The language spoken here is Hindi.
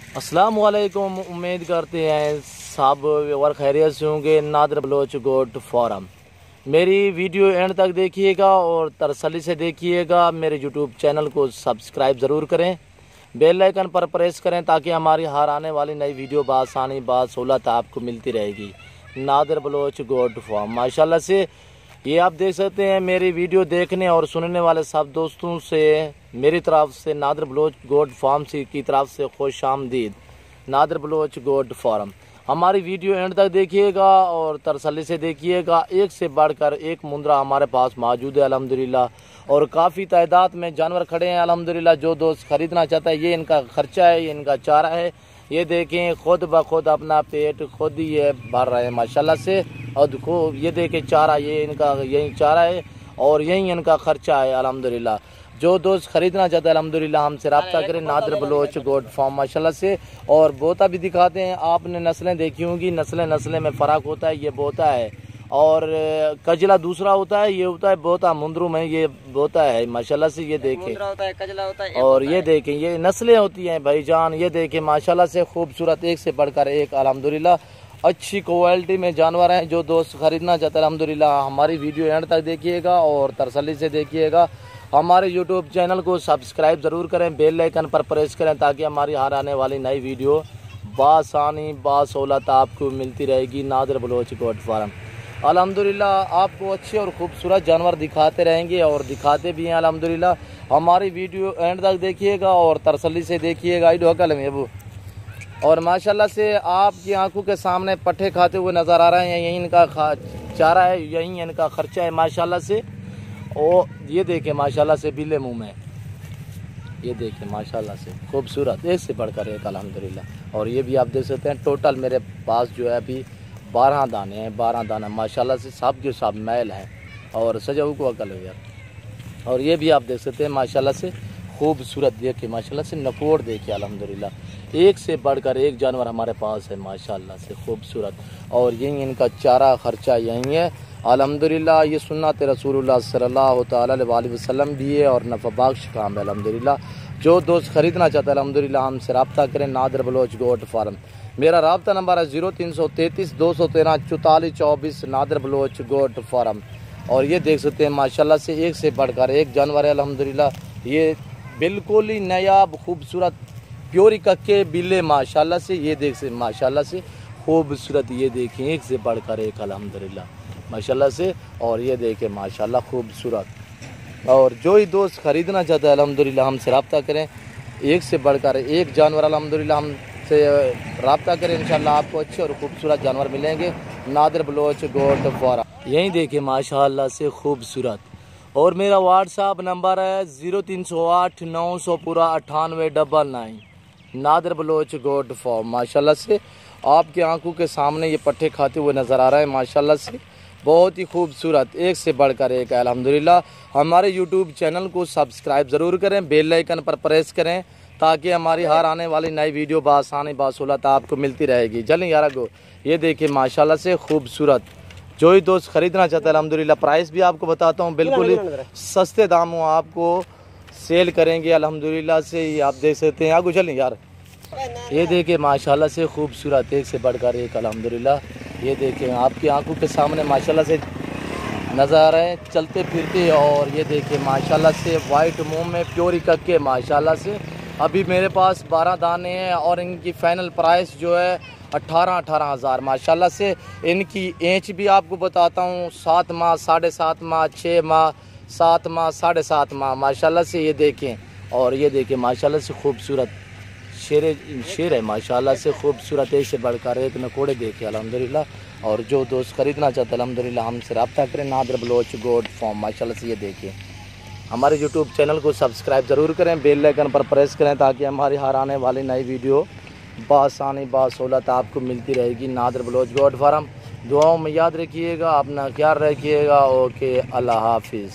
अस्सलाम वालेकुम। उम्मीद करते हैं सब और खैरियत से होंगे। नादर बलोच गोट फार्म, मेरी वीडियो एंड तक देखिएगा और तसल्ली से देखिएगा। मेरे यूट्यूब चैनल को सब्सक्राइब ज़रूर करें, बेल आइकन पर प्रेस करें ताकि हमारी हर आने वाली नई वीडियो बासानी बासहूलत आपको मिलती रहेगी। नादर बलोच गोट फार्म माशाल्लाह से ये आप देख सकते हैं। मेरी वीडियो देखने और सुनने वाले सब दोस्तों से मेरी तरफ से नादर बलोच गोट फार्म की तरफ से खुश आमदीद। नादर बलोच गोट फार्म, हमारी वीडियो एंड तक देखिएगा और तसल्ली से देखिएगा। एक से बढ़कर एक मुंद्रा हमारे पास मौजूद है अल्हम्दुलिल्लाह, और काफ़ी तादाद में जानवर खड़े हैं अल्हम्दुलिल्लाह। जो दोस्त खरीदना चाहता है, ये इनका खर्चा है, ये इनका चारा है। ये देखें खुद ब खुद अपना पेट खुद ही ये भर रहे हैं माशाल्लाह से। और देखो ये देखें चारा, ये इनका यही चारा है और यही इनका खर्चा है अल्हम्दुलिल्लाह। जो दोस्त खरीदना चाहता है अल्हम्दुलिल्लाह हमसे रब्ता करें। नादर बलोच गोट फार्म माशाल्लाह से। और बोता भी दिखाते हैं, आपने नस्लें देखी होंगी, नस्लें में फ़र्क होता है। ये बोता है और कजला दूसरा होता है, ये होता है बोता मुंदरू में ये बोता है माशाल्लाह से। ये देखें होता है, कजला होता है, और ये देखें ये नस्लें होती हैं भाईजान। ये देखें माशाल्लाह से खूबसूरत, एक से बढ़कर एक अल्हम्दुलिल्लाह अच्छी क्वालिटी में जानवर हैं। जो दोस्त खरीदना चाहता है अल्हम्दुलिल्लाह हमारी वीडियो एंड तक देखिएगा और तसल्ली से देखिएगा। हमारे यूट्यूब चैनल को सब्सक्राइब ज़रूर करें, बेल आइकन पर प्रेस करें ताकि हमारी हर आने वाली नई वीडियो बासानी बासहूलत आपको मिलती रहेगी। नादर बलोच गोट फार्म अल्हम्दुलिल्लाह आपको अच्छे और खूबसूरत जानवर दिखाते रहेंगे और दिखाते भी हैं अल्हम्दुलिल्लाह। हमारी वीडियो एंड तक देखिएगा और तसल्ली से देखिएगा। ढोकल में वो और माशाल्लाह से आपकी आंखों के सामने पट्ठे खाते हुए नज़र आ रहे हैं। यही इनका चारा है, यही इनका खर्चा है माशाल्लाह से। और ये देखें माशाल्लाह से बिल्ले मुंह में, ये देखें माशाल्लाह से खूबसूरत, एक से बढ़कर एक अल्हम्दुलिल्लाह। और ये भी आप देख सकते हैं। टोटल मेरे पास जो है अभी 12 दाने हैं, 12 दाना माशाल्लाह से सब के सब मैल हैं और सजाऊ को अकल है यार। और ये भी आप देख सकते हैं माशाल्लाह से खूबसूरत, देखिए माशाल्लाह से नकोड़ देखिए अल्हम्दुलिल्लाह। एक से बढ़कर एक जानवर हमारे पास है माशाल्लाह से खूबसूरत। और यही इनका चारा खर्चा यही है अल्हम्दुलिल्लाह। ये सुन्नत रसूलुल्लाह सल्लल्लाहु अलैहि वसल्लम भी है और नफ़ा बख्श काम है अल्हम्दुलिल्लाह। जो दोस्त खरीदना चाहता है अल्हम्दुलिल्लाह हमसे रब्ता करें। नादर बलोच गोट फार्म, मेरा रब्ता नंबर है 0333 213 44 24। Nadir Baloch goat farm. और ये देख सकते हैं माशाल्लाह से एक से बढ़कर एक जानवर है अल्हम्दुलिल्लाह। ये बिल्कुल ही नायाब खूबसूरत प्योरी कक्के बिल्ले माशाल्लाह से। ये देख से माशाल्लाह से खूबसूरत, ये देखें एक से बढ़कर एक अल्हम्दुलिल्लाह माशाल्लाह से। और ये देखें माशाल्लाह खूबसूरत। और जो ही दोस्त खरीदना चाहता है अल्हम्दुलिल्लाह हमसे रब्ता करें। एक से बढ़कर एक जानवर अल्हम्दुलिल्लाह हमसे रब्ता करें, इंशाल्लाह आपको अच्छे और खूबसूरत जानवर मिलेंगे। नादर बलोच गोट फार्म, यही देखें माशाल्लाह से खूबसूरत। और मेरा व्हाट्सअप नंबर है 0308 900 पूरा 9899। नादर बलोच गोट फार्म माशाल्लाह से। आपके आंखों के सामने ये पट्ठे खाते हुए नज़र आ रहा है माशाल्लाह से, बहुत ही खूबसूरत, एक से बढ़कर एक है अल्हम्दुलिल्लाह। हमारे यूट्यूब चैनल को सब्सक्राइब ज़रूर करें, बेल आइकन पर प्रेस करें ताकि हमारी हर आने वाली नई वीडियो बासानी बासहूलत आपको मिलती रहेगी। चलें यार गो, ये देखिए माशाल्लाह से खूबसूरत। जो ही दोस्त खरीदना चाहता है अल्हम्दुलिल्लाह, प्राइस भी आपको बताता हूँ, बिल्कुल ही सस्ते दामों आपको सेल करेंगे अल्हम्दुलिल्लाह से। ये आप देख सकते हैं। आगू चलें यार, ये देखिए माशाल्लाह से खूबसूरत, एक से बढ़कर एक अल्हम्दुलिल्लाह। ये देखें आपकी आंखों के सामने माशाल्लाह से नज़र आ रहे हैं चलते फिरते। और ये देखिए माशाल्लाह से वाइट मुंह में प्योरी कक्के माशाल्लाह से। अभी मेरे पास 12 दाने हैं और इनकी फ़ाइनल प्राइस जो है 18 हज़ार माशाल्लाह से। इनकी एज भी आपको बताता हूँ, 7 माह, 7.5 माह, 6 माह, 7 माह, 7.5 माह माशाल्लाह से। ये देखें और ये देखें माशाल्लाह से खूबसूरत शेर है माशाल्लाह से खूबसूरत, एक से बढ़कर एक नकोड़े देखे अल्हम्दुलिल्लाह। और जो दोस्त खरीदना चाहता है अल्हम्दुलिल्लाह हमसे रब्ता करें। नादर बलोच गोट फार्म माशाल्लाह से। ये देखिए हमारे यूट्यूब चैनल को सब्सक्राइब ज़रूर करें, बेल आइकन पर प्रेस करें ताकि हमारी हर आने वाली नई वीडियो बासानी बासहूलत आपको मिलती रहेगी। नादर बलोच गोट फार्म, दुआओं में याद रखिएगा, अपना ख्याल रखिएगा। ओके, अल्लाह हाफिज़।